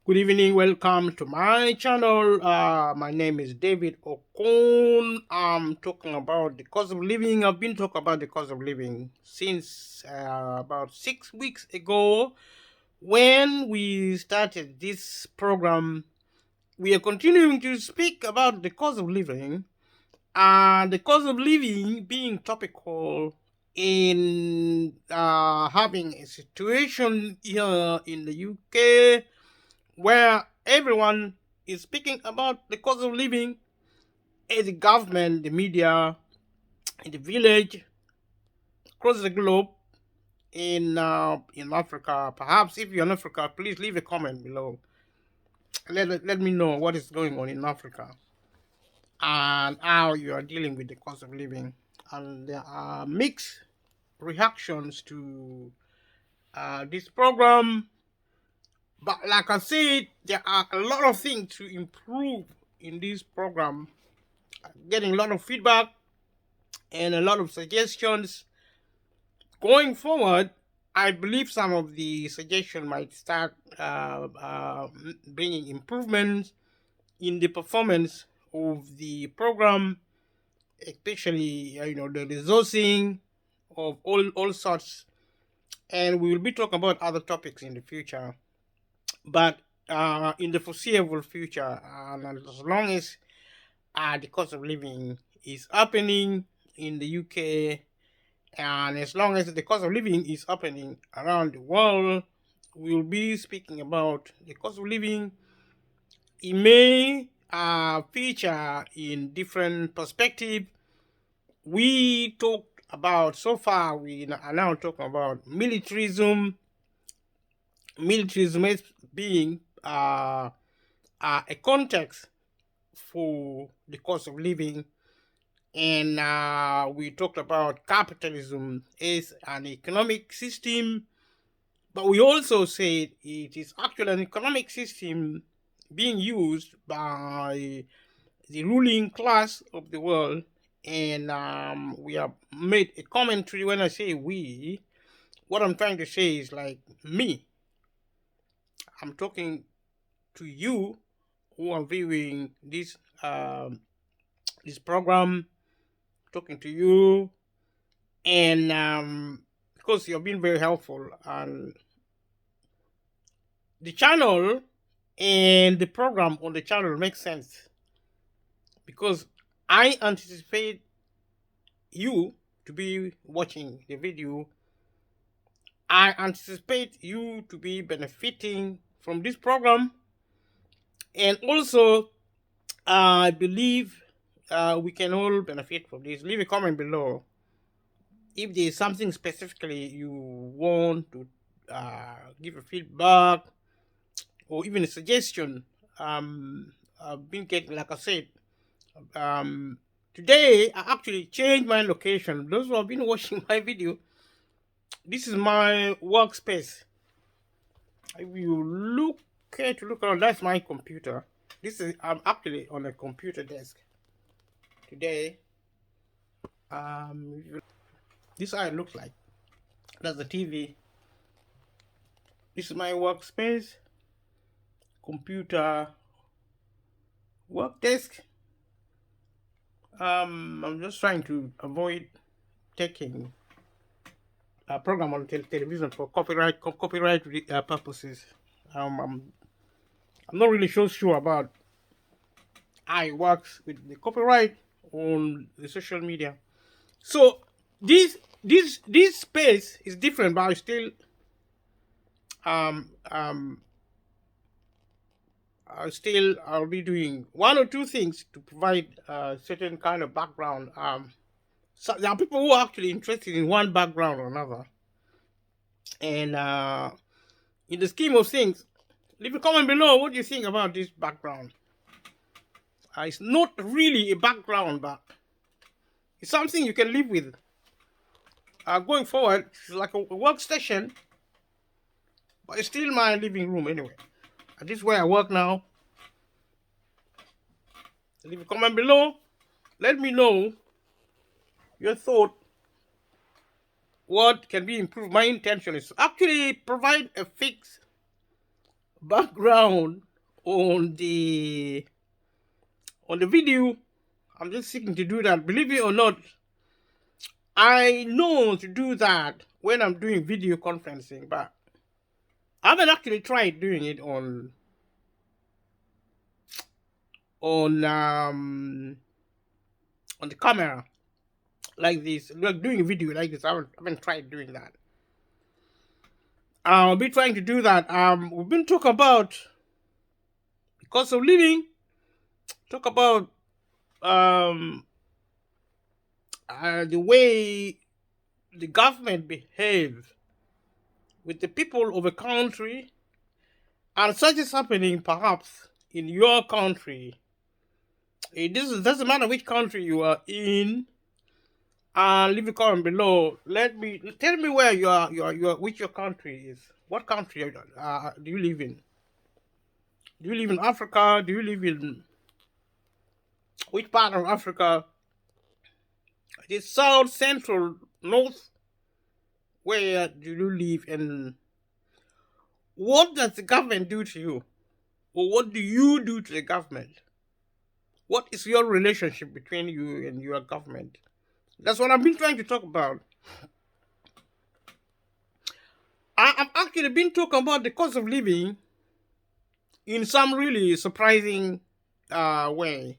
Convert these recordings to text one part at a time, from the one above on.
Good evening, welcome to my channel. My name is David Okon. I'm talking about the cost of living. I've been talking about the cost of living since about 6 weeks ago when we started this program. We are continuing to speak about the cost of living and the cost of living being topical in having a situation here in the UK where everyone is speaking about the cost of living as the government, the media, in the village, across the globe, in Africa. Perhaps if you're in Africa, please leave a comment below. Let me know what is going on in Africa and how you are dealing with the cost of living. And there are mixed reactions to this program. But like I said, there are a lot of things to improve in this program. Getting a lot of feedback and a lot of suggestions. Going forward, I believe some of the suggestions might start bringing improvements in the performance of the program, especially the resourcing of all sorts. And we will be talking about other topics in the future, but in the foreseeable future, and as long as the cost of living is happening in the UK, and as long as the cost of living is happening around the world, we'll be speaking about the cost of living. It may feature in different perspective. We talked about so far. We are now talking about militarism. Militarism is being a context for the cost of living, and we talked about capitalism as an economic system, but we also said it is actually an economic system being used by the ruling class of the world. And we have made a commentary. When I say we, what I'm trying to say is like me. I'm talking to you who are viewing this program, talking to you, and because you've been very helpful, and the channel and the program on the channel makes sense because I anticipate you to be watching the video. I anticipate you to be benefiting from this program, and also I believe we can all benefit from this. Leave a comment below if there is something specifically you want to give a feedback or even a suggestion. I've been getting, like I said, today I actually changed my location. Those who have been watching my video, this is my workspace. If you look around, that's my computer. I'm actually on a computer desk today. This is how it looks like. That's the TV. This is my workspace, computer, work desk. I'm just trying to avoid taking a program on television for copyright purposes. I'm not really so sure about how it works with the copyright on the social media. So this space is different, but I still um um I'll be doing one or two things to provide a certain kind of background. So there are people who are actually interested in one background or another, and in the scheme of things, leave a comment below. What do you think about this background? It's not really a background, but it's something you can live with. Going forward, it's like a workstation, but it's still my living room anyway. This is where I work now. Leave a comment below. Let me know your thought. What can be improved? My intention is to actually provide a fix background on the video. I'm just seeking to do that. Believe it or not, I know to do that when I'm doing video conferencing, but I haven't actually tried doing it on um on the camera like this, like doing a video like this. I haven't tried doing that. I'll be trying to do that. We've been talking about the cost of living, talk about um the way the government behaves with the people of a country, and such is happening perhaps in your country. It doesn't matter which country you are in. Leave a comment below. Tell me where which your country is. What country do you live in? Do you live in Africa? Do you live in which part of Africa? It is south, central, north. Where do you live, and what does the government do to you? Or what do you do to the government? What is your relationship between you and your government? That's what I've been trying to talk about. I've actually been talking about the cost of living in some really surprising way.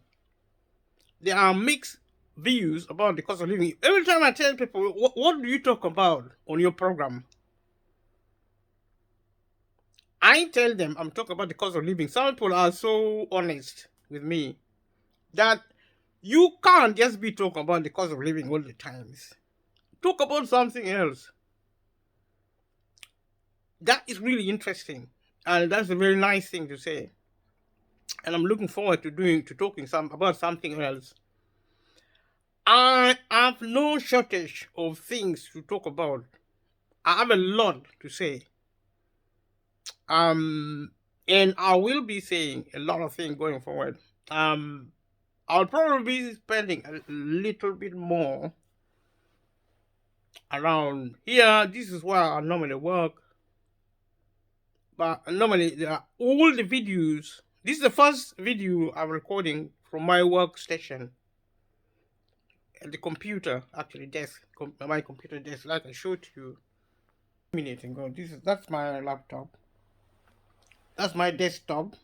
There are mixed views about the cost of living. Every time I tell people, what do you talk about on your program? I tell them I'm talking about the cost of living. Some people are so honest with me that you can't just be talking about the cost of living all the times. Talk about something else. That is really interesting, and that's a very nice thing to say. And I'm looking forward to talking about something else. I have no shortage of things to talk about. I have a lot to say. And I will be saying a lot of things going forward. I'll probably be spending a little bit more around here. This is where I normally work. But normally, all the videos. This is the first video I'm recording from my workstation. At the computer, actually, my computer desk, like I showed you a minute ago. That's my laptop. That's my desktop.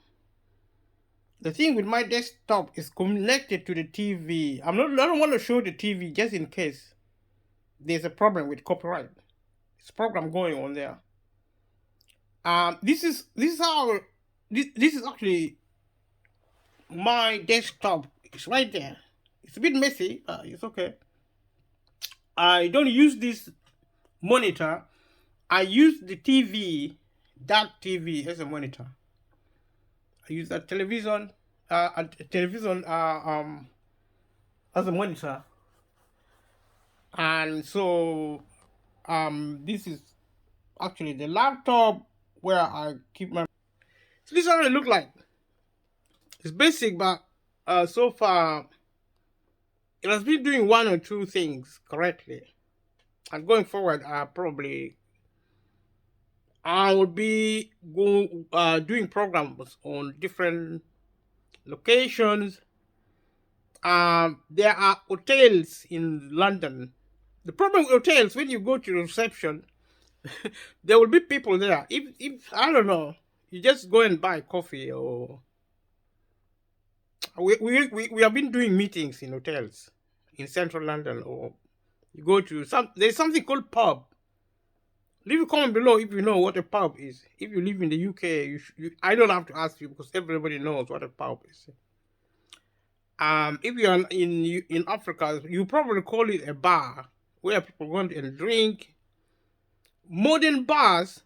The thing with my desktop is connected to the TV. I don't want to show the TV just in case there's a problem with copyright. There's a program going on there. This is actually my desktop. It's right there. It's a bit messy. It's okay. I don't use this monitor. I use the TV, that TV as a monitor. I use that television, as a monitor. And so, this is actually the laptop where I keep my. So this is how it look like. It's basic, but so far it has been doing one or two things correctly. And going forward, I will be doing programs on different locations. There are hotels in London. The problem with hotels, when you go to reception, there will be people there. If I don't know, you just go and buy coffee, or we have been doing meetings in hotels in central London, or you go to there's something called pub. Leave a comment below if you know what a pub is. If you live in the UK, I don't have to ask you because everybody knows what a pub is. If you're in Africa, you probably call it a bar where people go and drink. Modern bars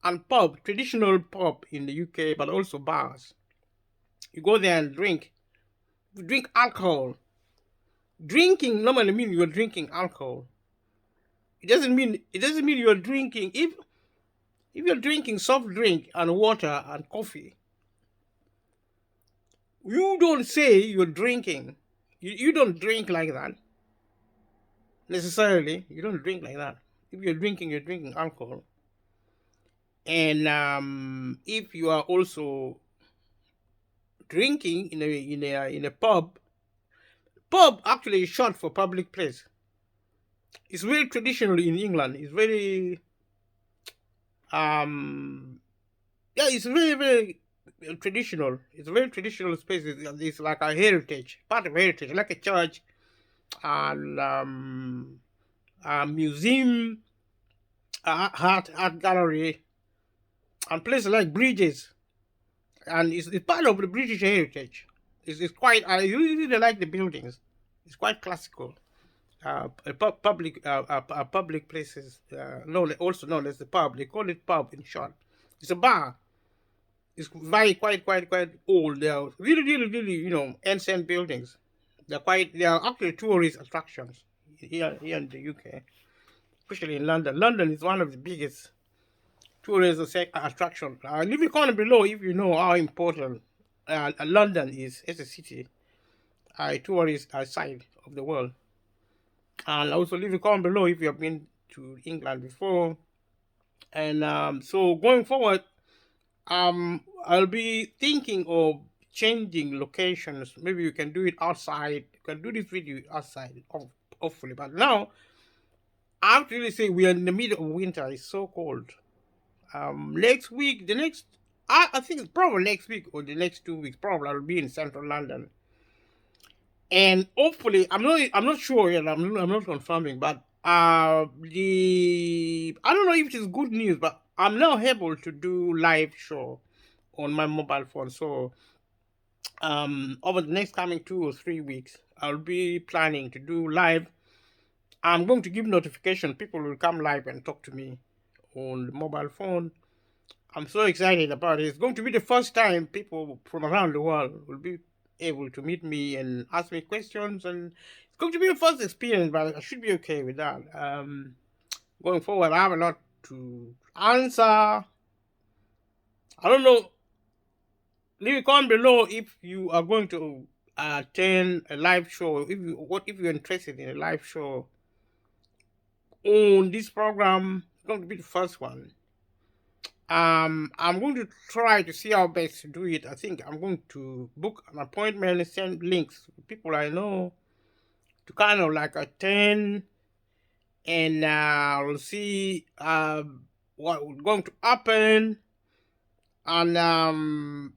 and pub, traditional pub in the UK, but also bars. You go there and drink. You drink alcohol. Drinking normally means you're drinking alcohol. It doesn't mean you're drinking. If you're drinking soft drink and water and coffee, you don't say you're drinking. You don't drink like that. Necessarily, you don't drink like that. If you're drinking alcohol. And if you are also drinking in a pub actually is short for public place. It's very traditional in England. It's very um yeah, it's very traditional. It's a very traditional space. It's like a heritage, part of heritage, like a church and a museum, art gallery, and places like bridges. And it's part of the British heritage. It's quite. I really like the buildings. It's quite classical. Public places, known also known as the pub. They call it pub in short. It's a bar. It's very quite old. They are really ancient buildings. They are actually tourist attractions here in the UK, especially in London. London is one of the biggest tourist attraction. Leave a comment below if you know how important London is as a city, a tourist side of the world. And also leave a comment below if you have been to England before. And so going forward, I'll be thinking of changing locations. Maybe you can do it outside. You can do this video outside, hopefully. But now, I have to really say we are in the middle of winter. It's so cold. Next week, I think it's probably next week or the next 2 weeks. Probably I'll be in central London, and hopefully I'm not sure yet. I'm not confirming, but the I don't know if it is good news, but I'm now able to do live show on my mobile phone. So over the next coming 2 or 3 weeks, I'll be planning to do live. I'm going to give notification. People will come live and talk to me on the mobile phone. I'm so excited about it. It's going to be the first time people from around the world will be able to meet me and ask me questions, and it's going to be a first experience, but I should be okay with that. Going forward, I have a lot to answer. I don't know. Leave a comment below if you are going to attend a live show. If you're interested in a live show on this program. It's going to be the first one. I'm going to try to see how best to do it. I think I'm going to book an appointment and send links to people I know to kind of like attend, and we'll see what's going to happen, and I'll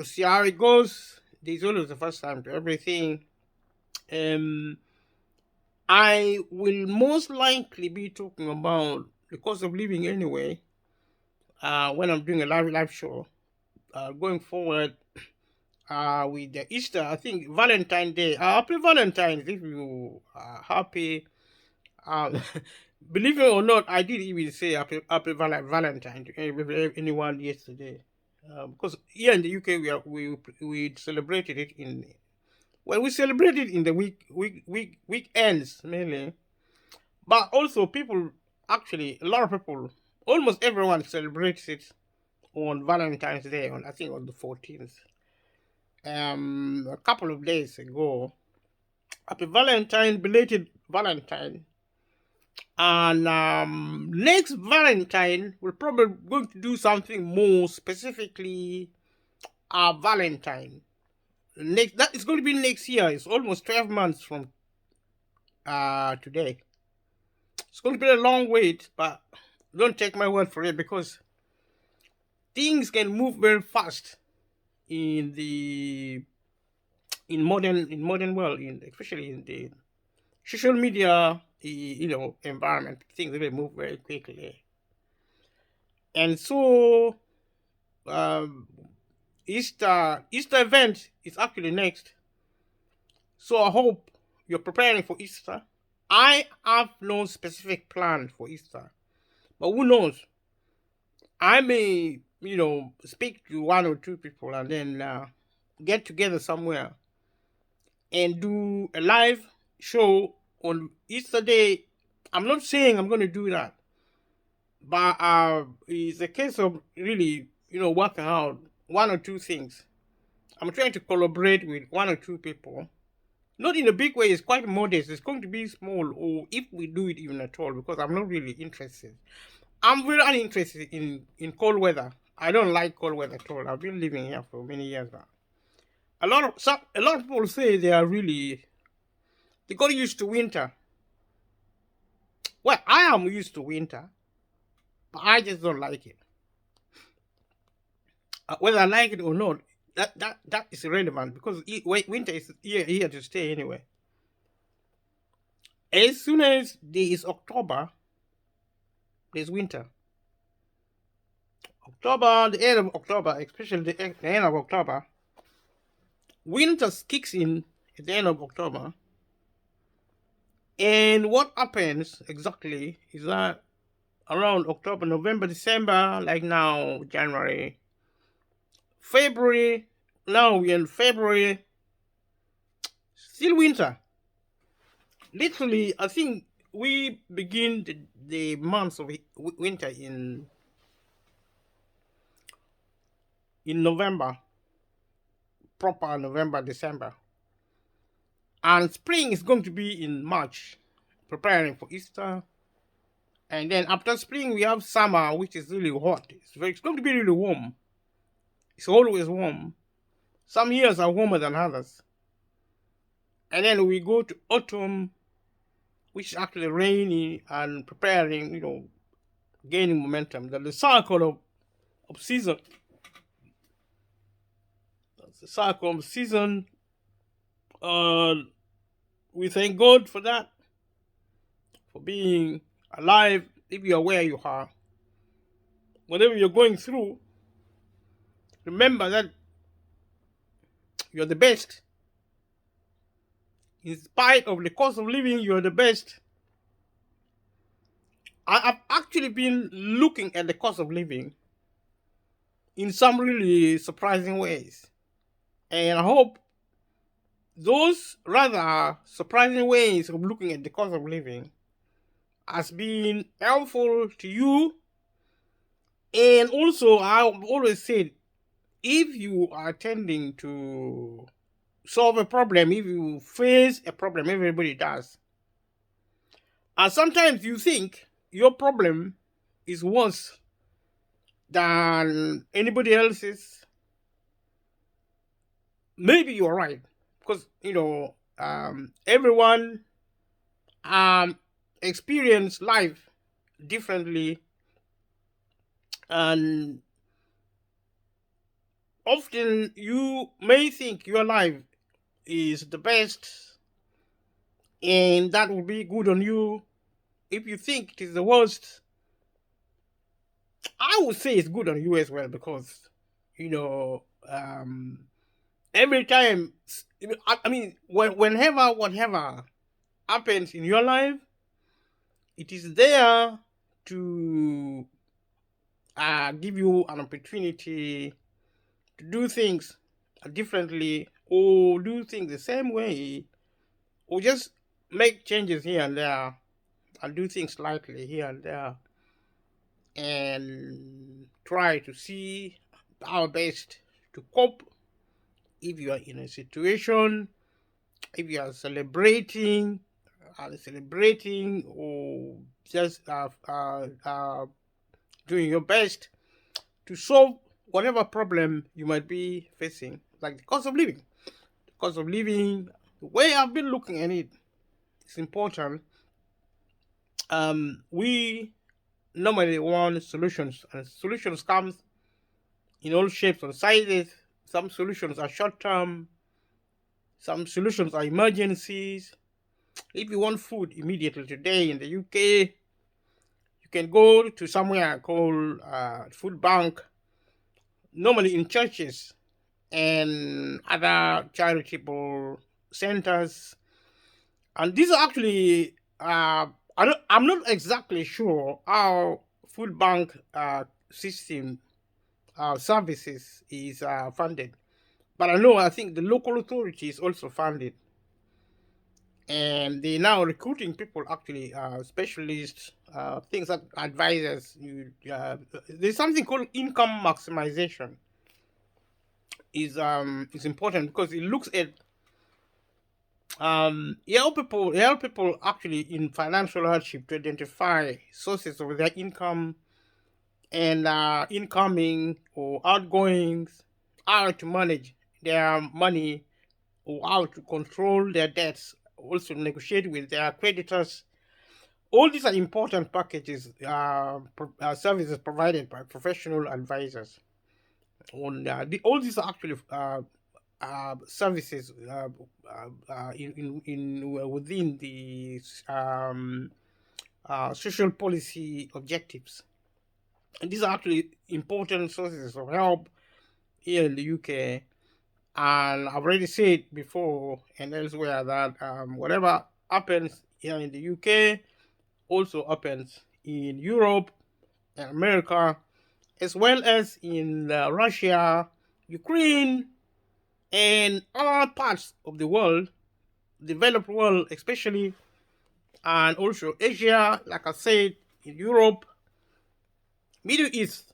see how it goes. This is always the first time to everything. I will most likely be talking about the cost of living anyway. When I'm doing a live show, going forward with the Easter, I think Valentine's Day. Happy Valentine's if you are happy. Um, believe it or not, I did even say happy Valentine to anyone yesterday. Because here in the UK we celebrated it we celebrated in the weekends mainly, but also people actually a lot of people, almost everyone celebrates it on Valentine's Day on I think on the 14th. A couple of days ago. Happy Valentine, belated Valentine. And next Valentine, we're probably going to do something more specifically Valentine. That is going to be next year. It's almost 12 months from today. It's going to be a long wait, but don't take my word for it because things can move very fast in the modern world, especially in the social media environment. Things really move very quickly, and so Easter event is actually next. So I hope you're preparing for Easter. I have no specific plan for Easter, but who knows? I may speak to one or two people and then get together somewhere and do a live show on Easter Day. I'm not saying I'm going to do that, but it's a case of really, working out one or two things. I'm trying to collaborate with one or two people. Not in a big way, it's quite modest. It's going to be small, or if we do it even at all, because I'm not really interested. I'm very uninterested in cold weather. I don't like cold weather at all. I've been living here for many years now. A lot of people say they got used to winter. Well, I am used to winter, but I just don't like it. Whether I like it or not, that is irrelevant because winter is here to stay anyway. As soon as there is October, there's winter. October, the end of October, especially the end of October, winter kicks in at the end of October. And what happens exactly is that around October, November, December, like now, January, February, now we're in February, still winter. Literally, I think we begin the months of winter in November, proper November, December. And spring is going to be in March, preparing for Easter. And then after spring, we have summer, which is really hot. It's going to be really warm. It's always warm. Some years are warmer than others. And then we go to autumn, which is actually rainy and preparing, gaining momentum. The cycle of season. That's the cycle of season. We thank God for that, for being alive. If you are where you are, whatever you're going through, remember that you're the best. In spite of the cost of living, you're the best. I've actually been looking at the cost of living in some really surprising ways. And I hope those rather surprising ways of looking at the cost of living has been helpful to you. And also, I've always said, if you are tending to solve a problem, if you face a problem, everybody does. And sometimes you think your problem is worse than anybody else's. Maybe you're right, because everyone experience life differently, and often you may think your life is the best, and that will be good on you. If you think it is the worst, I would say it's good on you as well, because every time, I mean, whenever whatever happens in your life, it is there to give you an opportunity to do things differently, or do things the same way, or just make changes here and there, and do things slightly here and there, and try to see our best to cope. If you are in a situation, if you are celebrating, or just doing your best to solve whatever problem you might be facing, like the cost of living. The cost of living, the way I've been looking at it, it's important. We normally want solutions, and solutions comes in all shapes and sizes. Some solutions are short-term, some solutions are emergencies. If you want food immediately today in the UK, you can go to somewhere called food bank, normally in churches and other charitable centers. And these are actually, I'm not exactly sure how food bank system services is funded, but I think the local authority is also funded, and they now recruiting people, actually specialists, things like advisors. There's something called income maximization. Is important because it looks at help people actually in financial hardship to identify sources of their income, and incoming or outgoings, how to manage their money or how to control their debts, also negotiate with their creditors. All these are important packages, services provided by professional advisors. All these are actually services within the social policy objectives. And these are actually important sources of help here in the UK. And I've already said before and elsewhere that whatever happens here in the UK also happens in Europe and America, as well as in Russia, Ukraine, and other parts of the world, developed world especially, and also Asia, like I said, in Europe, Middle East,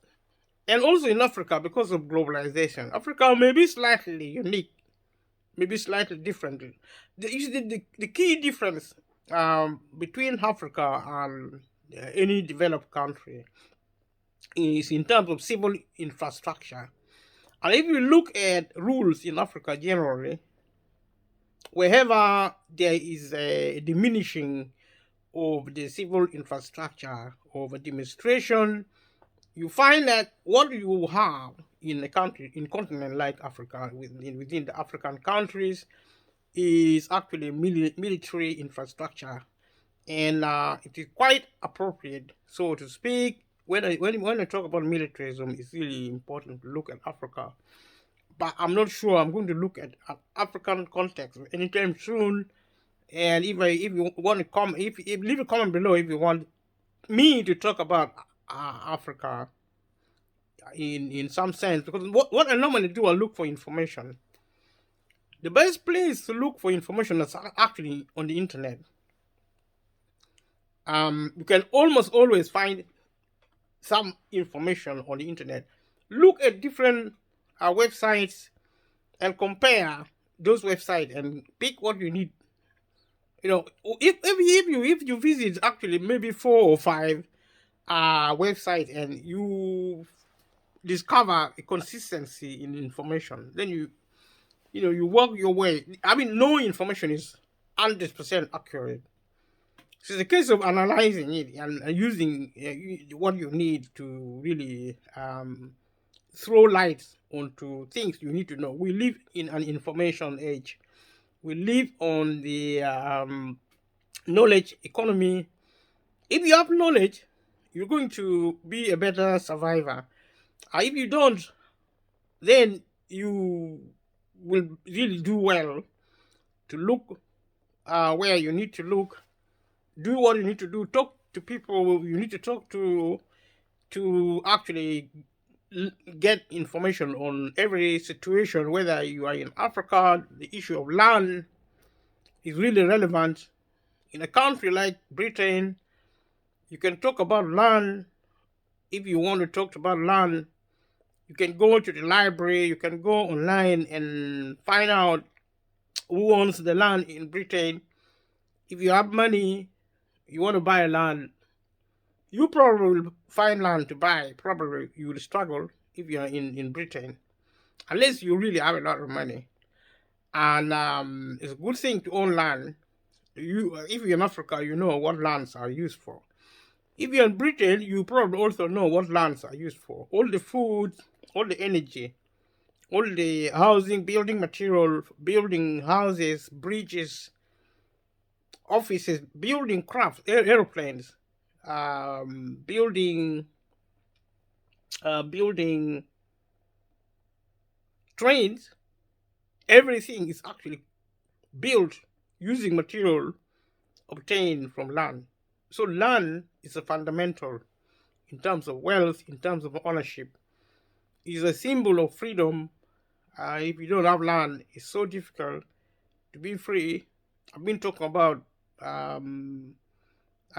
and also in Africa because of globalization. Africa may be slightly unique, maybe slightly different. The key difference between Africa and any developed country is in terms of civil infrastructure. And if you look at rules in Africa generally, wherever there is a diminishing of the civil infrastructure of a demonstration, you find that what you have in a country, in continent like Africa, within the African countries, is actually military infrastructure, and it is quite appropriate, so to speak. When I talk about militarism, it's really important to look at Africa, but I'm not sure I'm going to look at African context anytime soon. And if you want to come, if leave a comment below if you want me to talk about Africa in some sense, because what I normally do, I look for information. The best place to look for information is actually on the internet. You can almost always find some information on the internet. Look at different websites and compare those websites and pick what you need. You know, if you visit actually maybe 4 or 5 websites and you discover a consistency in information, then you work your way. I mean, no information is 100% accurate. So it's a case of analyzing it and using what you need to really throw light onto things you need to know. We live in an information age. We live on the knowledge economy. If you have knowledge, you're going to be a better survivor. If you don't, then you will really do well to look where you need to look, do what you need to do, talk to people you need to talk to actually get information on every situation. Whether you are in Africa, the issue of land is really relevant. In a country like Britain, you can talk about land. If you want to talk about land, you can go to the library, you can go online and find out who owns the land in Britain. If you have money, you want to buy land, you probably will find land to buy. Probably you will struggle if you are in Britain, unless you really have a lot of money. And it's a good thing to own land. If you're in Africa, you know what lands are used for. If you're in Britain, you probably also know what lands are used for. All the food, all the energy, all the housing, building material, building houses, bridges, offices, building crafts, airplanes, building trains. Everything is actually built using material obtained from land. So land is a fundamental in terms of wealth, in terms of ownership. It's a symbol of freedom. If you don't have land, it's so difficult to be free. I've been talking about a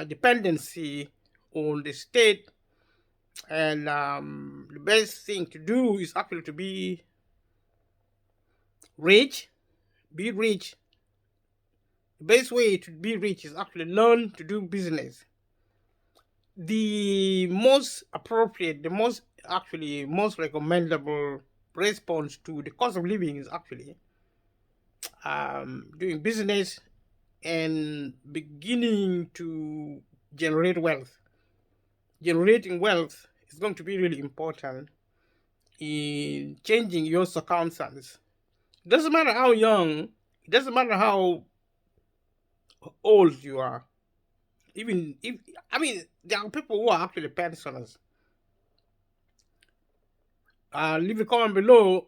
dependency on the state, and the best thing to do is actually to be rich. Be rich. The best way to be rich is actually learn to do business. the most appropriate, the most actually most recommendable response to the cost of living is actually doing business and beginning to generate wealth. Generating wealth is going to be really important in changing your circumstance. It doesn't matter how young, it doesn't matter how old you are. Even if, I mean, there are people who are actually pensioners. Leave a comment below.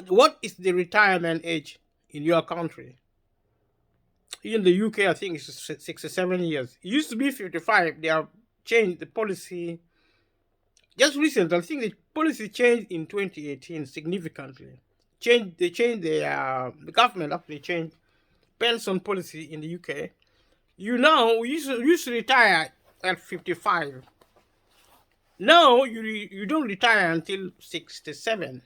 What is the retirement age in your country? In the UK, I think it's 67 years. It used to be 55. They have changed the policy just recently. I think the policy changed in 2018 significantly. They changed the government actually changed pension policy in the UK. We used to retire at 55. Now you don't retire until 67,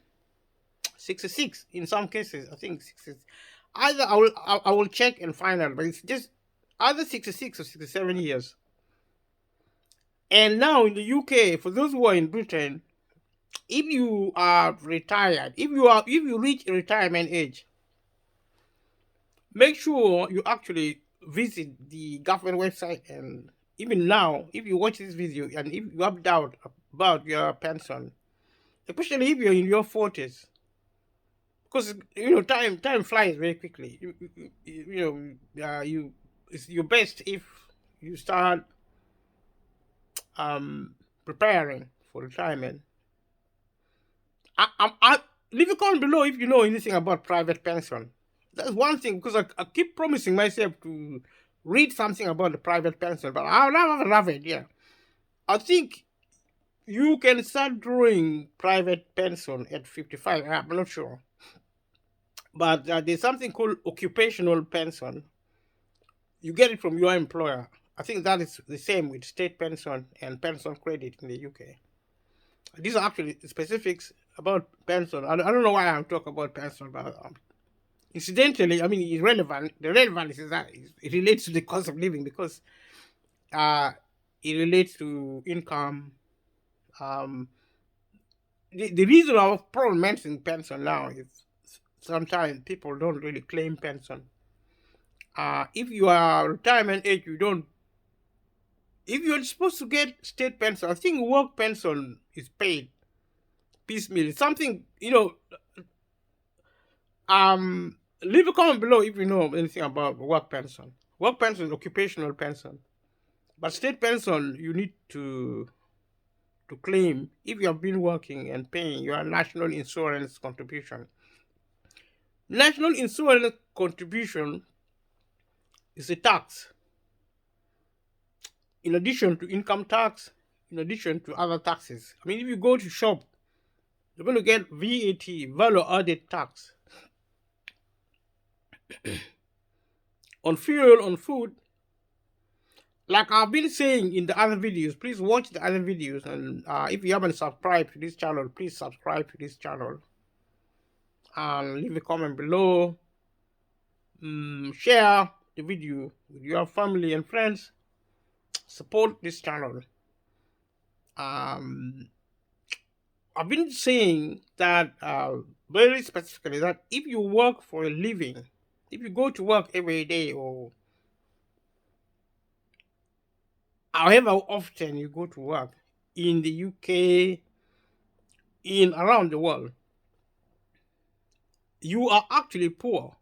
66 in some cases. I think 60. Either I will check and find out, but it's just either 66 or 67 years. And now in the UK, for those who are in Britain, if you are retired, if you reach retirement age, make sure you actually visit the government website. And even now, if you watch this video and if you have doubt about your pension, especially if you're in your 40s, because time flies very quickly. It's your best if you start preparing for retirement. Leave a comment below if you know anything about private pension. That's one thing, because I keep promising myself to read something about the private pension, but I'll never have it. Yeah, I think you can start drawing private pension at 55. I'm not sure, but there's something called occupational pension. You get it from your employer. I think that is the same with state pension and pension credit in the UK. These are actually specifics about pension. I don't know why I'm talking about pension, but incidentally, I mean, it's relevant. The relevance is that it relates to the cost of living, because it relates to income. The reason I'm probably mentioning pension now is sometimes people don't really claim pension. If you are retirement age, you don't. If you're supposed to get state pension, I think work pension is paid piecemeal. It's something, leave a comment below if you know anything about work pension. Work pension is occupational pension, but state pension you need to claim if you have been working and paying your national insurance contribution. National insurance contribution is a tax in addition to income tax, in addition to other taxes. I mean, if you go to shop, you're going to get VAT, value added tax, on fuel, on food. Like I've been saying in the other videos, please watch the other videos. And if you haven't subscribed to this channel, please subscribe to this channel. And leave a comment below. Share the video with your family and friends. Support this channel. I've been saying that very specifically that if you work for a living, if you go to work every day or however often you go to work in the UK, in around the world, you are actually poor.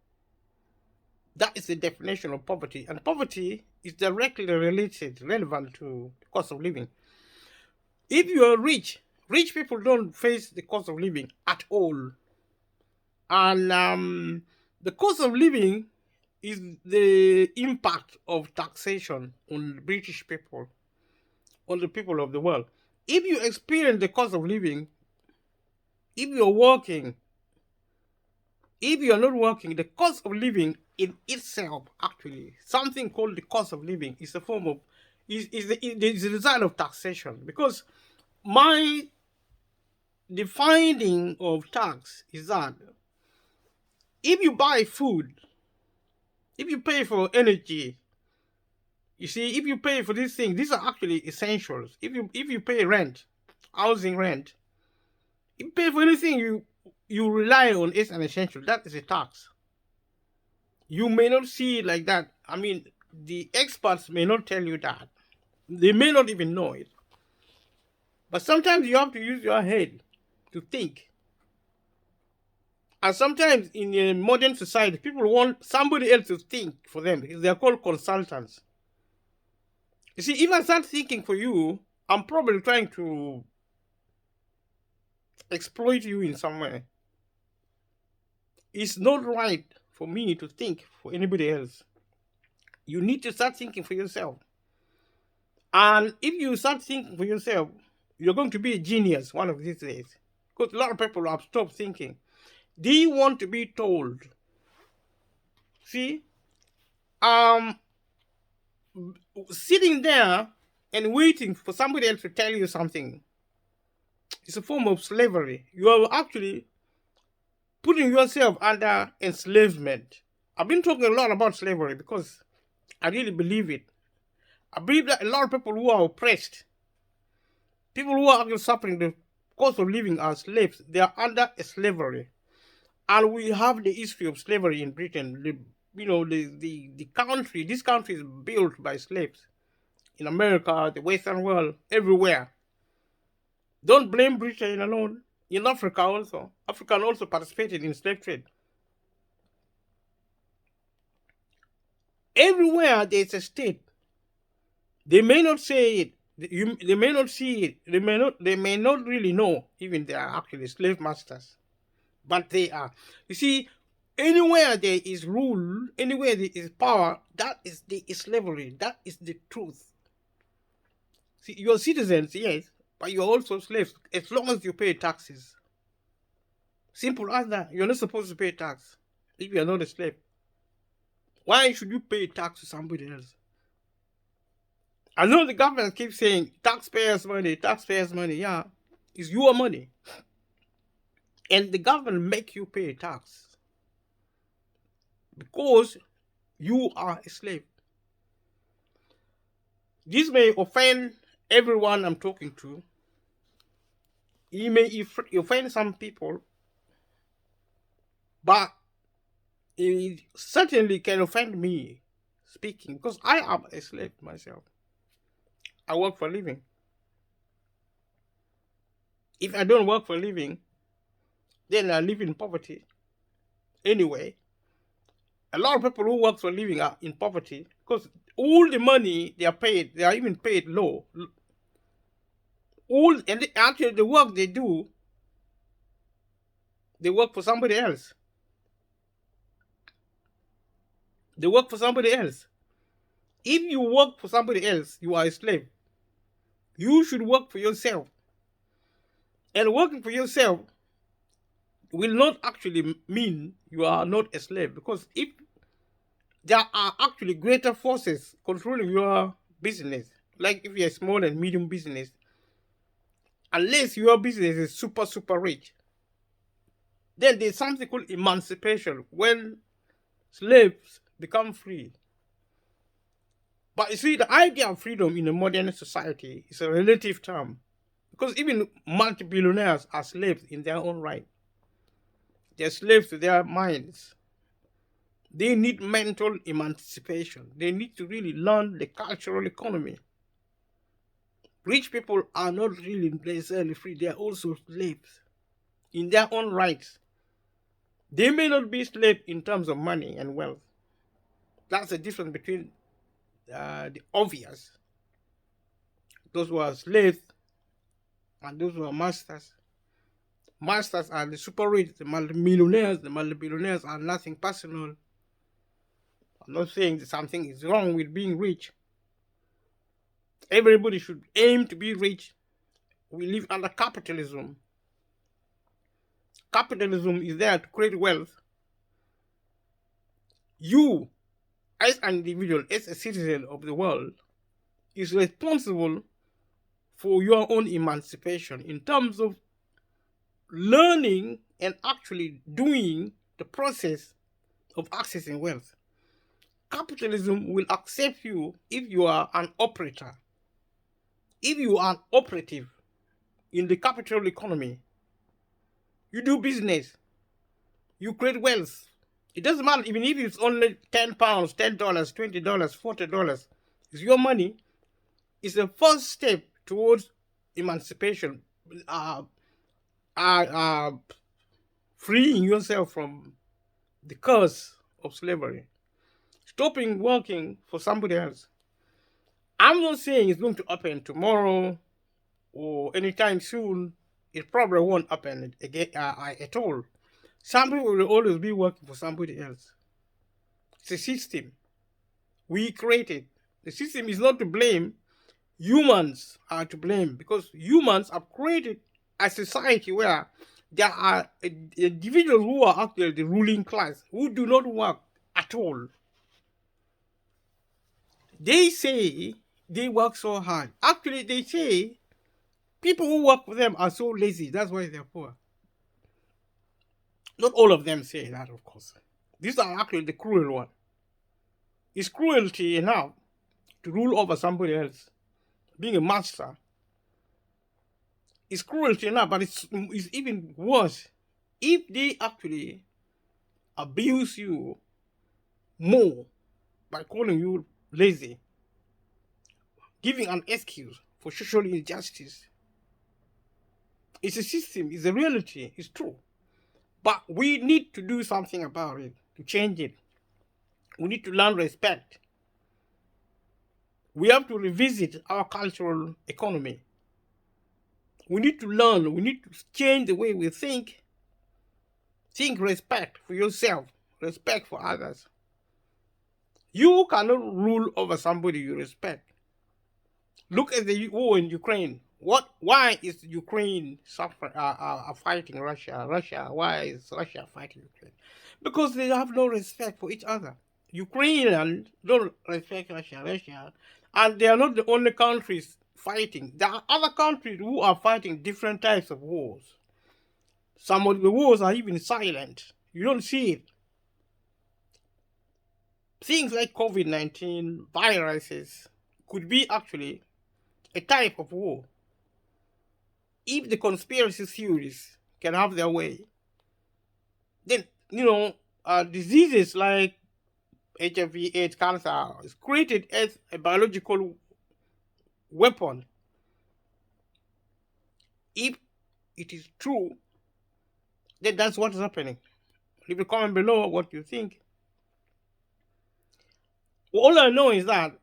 That is the definition of poverty. And poverty is directly relevant to the cost of living. If you are rich people don't face the cost of living at all. And the cost of living is the impact of taxation on British people, on the people of the world. If you experience the cost of living, if you're working, if you're not working, the cost of living in itself, actually, something called the cost of living is a form of, is the result of taxation. Because the finding of tax is that if you buy food, if you pay for energy, You see, if you pay for these things, these are actually essentials. If you pay rent, housing rent, you pay for anything you rely on as an essential. That is a tax. You may not see it like that. I mean, the experts may not tell you that. They may not even know it. But sometimes you have to use your head to think. And sometimes in a modern society, people want somebody else to think for them because they're called consultants. You see, if I start thinking for you, I'm probably trying to exploit you in some way. It's not right for me to think for anybody else. You need to start thinking for yourself. And if you start thinking for yourself, you're going to be a genius one of these days. Because a lot of people have stopped thinking. They want to be told. See, sitting there and waiting for somebody else to tell you something is a form of slavery. You are actually putting yourself under enslavement. I've been talking a lot about slavery because I really believe it. I believe that a lot of people who are oppressed, people who are actually suffering the cost of living as slaves, they are under a slavery. And we have the history of slavery in Britain. The country, this country is built by slaves. In America, the Western world, everywhere. Don't blame Britain alone. In Africa also. Africa also participated in slave trade. Everywhere there's a state. They may not say it. They may not see it. They may not really know even they are actually slave masters. But they are. You see, anywhere there is rule, anywhere there is power, that is the slavery. That is the truth. See, you're citizens, yes, but you're also slaves as long as you pay taxes. Simple as that. You're not supposed to pay tax if you're not a slave. Why should you pay tax to somebody else? I know the government keeps saying taxpayers' money, taxpayers' money. Yeah, it's your money. And the government make you pay tax because you are a slave. This may offend everyone I'm talking to. It may offend some people, but it certainly can offend me speaking because I am a slave myself. I work for a living. If I don't work for a living, then I live in poverty. Anyway, a lot of people who work for a living are in poverty because all the money they are paid, they are even paid low. Actually the work they do, they work for somebody else. They work for somebody else. If you work for somebody else, you are a slave. You should work for yourself. And working for yourself will not actually mean you are not a slave, because if there are actually greater forces controlling your business, like if you're a small and medium business, unless your business is super, super rich, then there's something called emancipation when slaves become free. But you see, the idea of freedom in a modern society is a relative term, because even multi-billionaires are slaves in their own right. They're slaves to their minds. They need mental emancipation. They need to really learn the cultural economy. Rich people are not really necessarily free. They are also slaves in their own rights. They may not be slaves in terms of money and wealth. That's the difference between the obvious. Those who are slaves and those who are masters. Masters are the super rich, the multi-millionaires. The multi-billionaires are nothing personal. I'm not saying that something is wrong with being rich. Everybody should aim to be rich. We live under capitalism. Capitalism is there to create wealth. You, as an individual, as a citizen of the world, is responsible for your own emancipation in terms of learning and actually doing the process of accessing wealth. capitalism will accept you if you are an operator, if you are an operative in the capital economy. You do business, you create wealth. It doesn't matter even if it's only £10, $10, $20, $40. It's your money. It's the first step towards emancipation, uh, uh, uh, freeing yourself from the curse of slavery, stopping working for somebody else. I'm not saying it's going to happen tomorrow or anytime soon. It probably won't happen again at all. Some people will always be working for somebody else. It's a system we created. The system is not to blame. Humans are to blame because humans have created a society where there are individuals who are actually the ruling class who do not work at all. They say they work so hard. Actually, they say people who work for them are so lazy. That's why they're poor. Not all of them say that, of course. These are actually the cruel one. It's cruelty enough to rule over somebody else, being a master. It's cruelty enough, but it's even worse if they actually abuse you more by calling you lazy, giving an excuse for social injustice. It's a system, it's a reality, it's true. But we need to do something about it, to change it. We need to learn respect. We have to revisit our cultural economy. We need to learn, we need to change the way we think. Think respect for yourself, respect for others. You cannot rule over somebody you respect. Look at the war in Ukraine. Why is Ukraine fighting Russia? Why is Russia fighting Ukraine? Because they have no respect for each other. Ukrainians don't respect Russia, and they are not the only countries fighting. There are other countries who are fighting different types of wars. Some of the wars are even silent. You don't see it. Things like COVID-19 viruses could be actually a type of war. If the conspiracy theories can have their way, then, diseases like HIV/AIDS, cancer is created as a biological weapon. If it is true, then that's what is happening. Leave a comment below what you think. All I know is that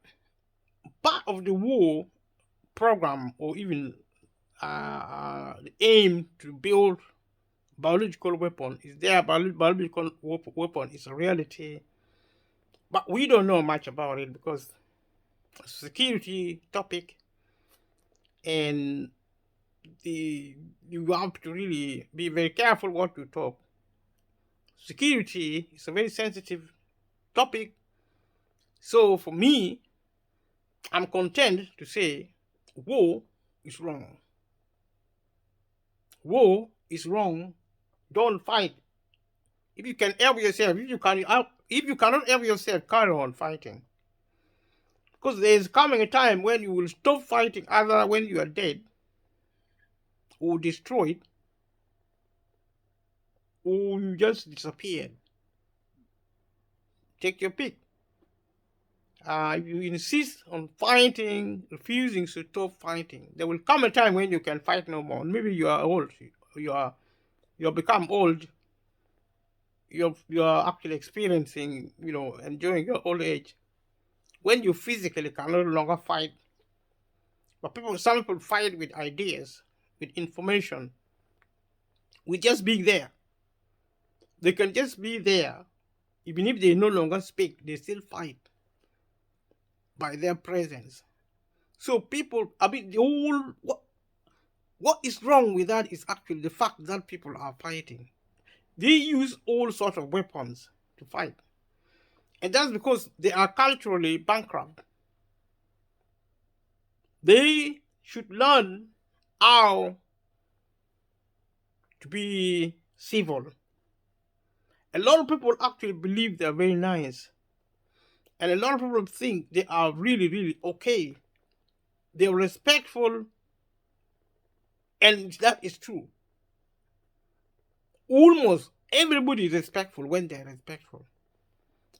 part of the war program, or even the aim to build biological weapon is there. Biological weapon is a reality, but we don't know much about it because it's a security topic, and you have to really be very careful what you talk. Security is a very sensitive topic, so for me, I'm content to say war is wrong. War is wrong. Don't fight. If you can help yourself, if you cannot help yourself, carry on fighting. Because there is coming a time when you will stop fighting either when you are dead or destroyed or you just disappeared. Take your pick. If you insist on fighting, refusing to stop fighting, there will come a time when you can fight no more. Maybe you are old. You have become old. You are actually experiencing, enjoying your old age, when you physically can no longer fight. But some people fight with ideas, with information, with just being there. They can just be there. Even if they no longer speak, they still fight by their presence. So people, what is wrong with that is actually the fact that people are fighting. They use all sorts of weapons to fight. And that's because they are culturally bankrupt. They should learn how to be civil. A lot of people actually believe they're very nice. And a lot of people think they are really, really okay. They're respectful, and that is true. Almost everybody is respectful when they're respectful.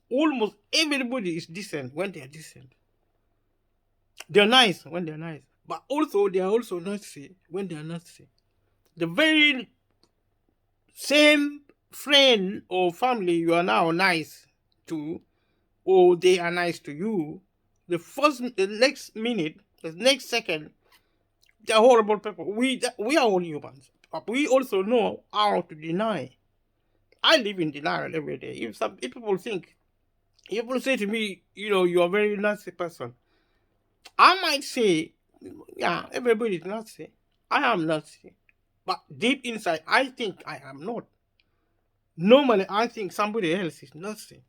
Almost everybody is decent when they're decent. They're nice when they're nice. But also, they are also nasty when they're nasty. The very same friend or family you are now nice to, or they are nice to you, the next minute, the next second, they're horrible people. We are all humans, but we also know how to deny. I live in denial every day. If people say to me, you're a very nasty person, I might say, yeah, everybody's nasty. I am nasty, but deep inside, I think I am not. Normally, I think somebody else is nasty.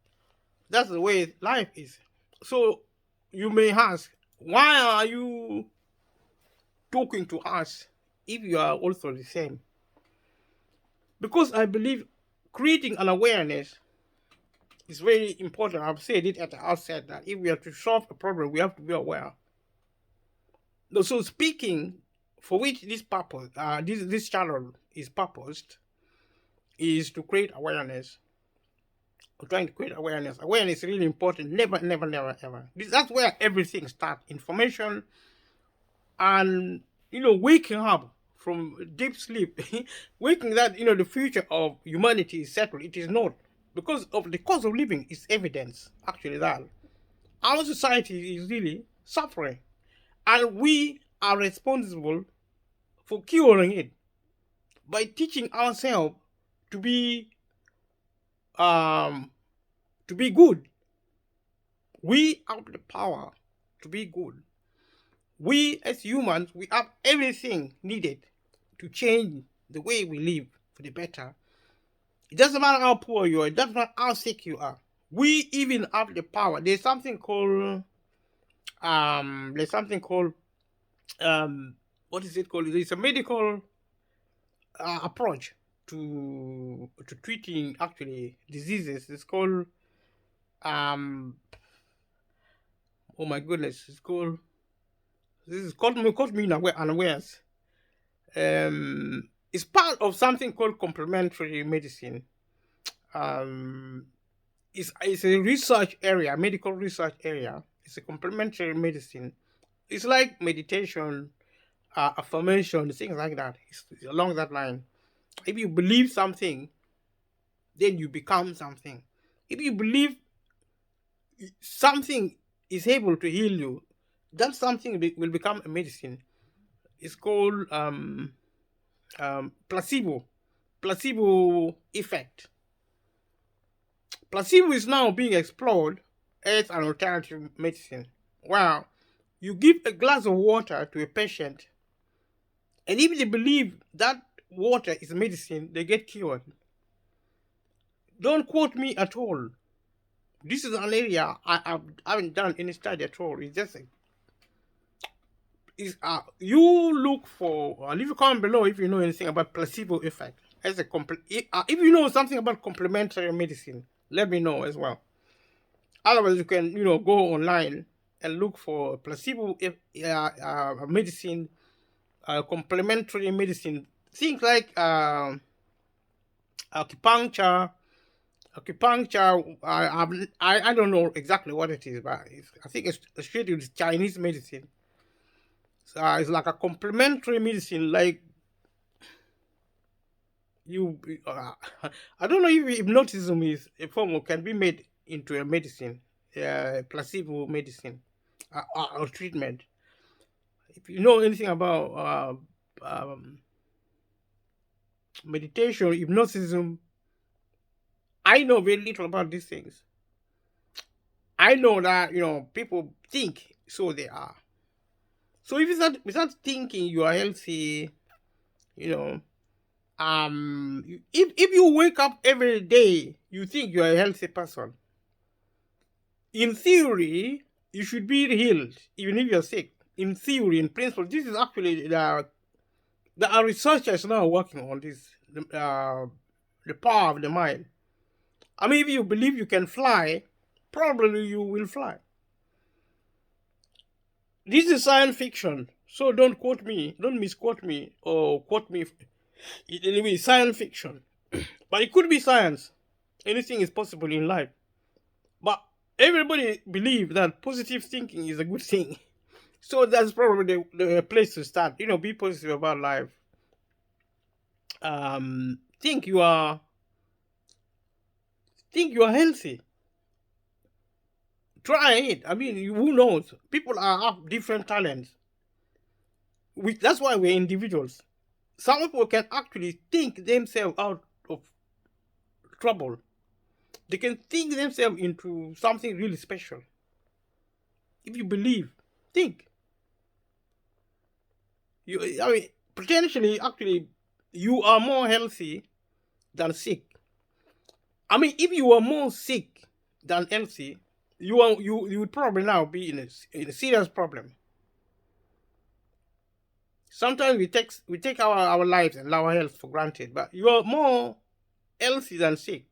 That's the way life is. So you may ask, why are you talking to us if you are also the same? Because I believe creating an awareness is very important. I've said it at the outset that if we are to solve a problem, we have to be aware. So speaking, for which this purpose, this channel is purposed, is to create awareness. We're trying to create awareness. Awareness is really important. Never, never, never, ever. That's where everything starts. Information and waking up from deep sleep, waking that the future of humanity is settled. It is not, because of the cost of living is evidence. Actually, that our society is really suffering, and we are responsible for curing it by teaching ourselves to be um to be good. We have the power to be good. We as humans, we have everything needed to change the way we live for the better. It doesn't matter how poor you are, it doesn't matter how sick you are. We even have the power. There's something called what is it called? It's a medical approach to treating actually diseases. It's called oh my goodness, this is called me unawares. It's part of something called complementary medicine. Um, it's a research area, medical research area. It's a complementary medicine. It's like meditation, affirmation, things like that. It's along that line. If you believe something, then you become something. If you believe something is able to heal you, that something will become a medicine. It's called placebo effect. Placebo is now being explored as an alternative medicine. Wow. You give a glass of water to a patient, and if they believe that water is medicine, they get cured. Don't quote me at all. This is an area I haven't done any study at all. It's just you look for, leave a comment below if you know anything about placebo effect. As a if you know something about complementary medicine, let me know as well. Otherwise, you can go online and look for placebo medicine, complementary medicine, things like acupuncture. I don't know exactly what it is, but I think it's associated with Chinese medicine. So, it's like a complementary medicine, like you. I don't know if hypnotism is a form of, can be made into a medicine, placebo medicine, or treatment. If you know anything about meditation, hypnotism, I know very little about these things. I know that people think, so they are. So if without thinking you are healthy, if you wake up every day, you think you are a healthy person. In theory, you should be healed, even if you're sick. In theory, in principle, this is actually there are researchers now working on this, the power of the mind. I mean, if you believe you can fly, probably you will fly. This is science fiction, so don't quote me, don't misquote me or quote me. It is science fiction, but it could be science. Anything is possible in life. But everybody believes that positive thinking is a good thing. So that's probably the place to start. Be positive about life. Think you are healthy. Try it. I mean, who knows? People have different talents. That's why we're individuals. Some people can actually think themselves out of trouble. They can think themselves into something really special. If you believe, think. Potentially, actually, you are more healthy than sick. I mean, if you are more sick than healthy, you would probably now be in a serious problem. Sometimes we take our lives and our health for granted, but you are more healthy than sick.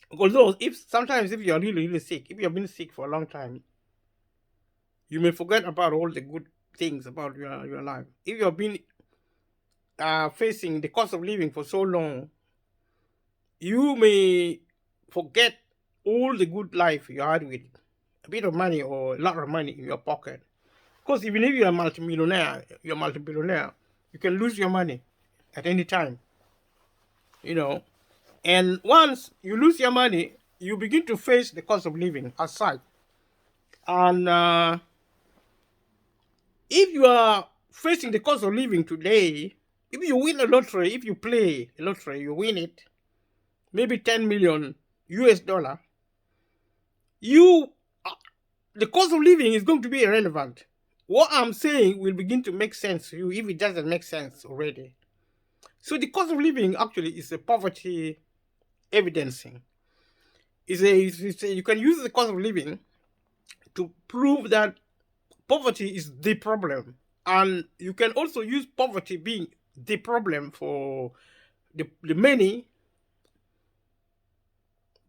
Although sometimes if you are really, really sick, if you have been sick for a long time, you may forget about all the good things about your life. If you have been facing the cost of living for so long, you may forget all the good life you had with a bit of money or a lot of money in your pocket. Because even if you're a multimillionaire, you can lose your money at any time. And once you lose your money, you begin to face the cost of living aside. And if you are facing the cost of living today, if you win a lottery, if you play a lottery, you win it, maybe 10 million US dollar, the cost of living is going to be irrelevant. What I'm saying will begin to make sense to you if it doesn't make sense already. So the cost of living actually is a poverty evidencing. You can use the cost of living to prove that poverty is the problem. And you can also use poverty being the problem for the many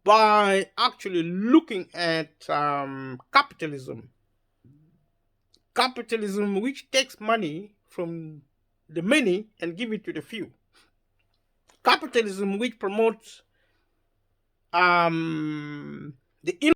by actually looking at capitalism. Capitalism which takes money from the many and give it to the few. Capitalism which promotes the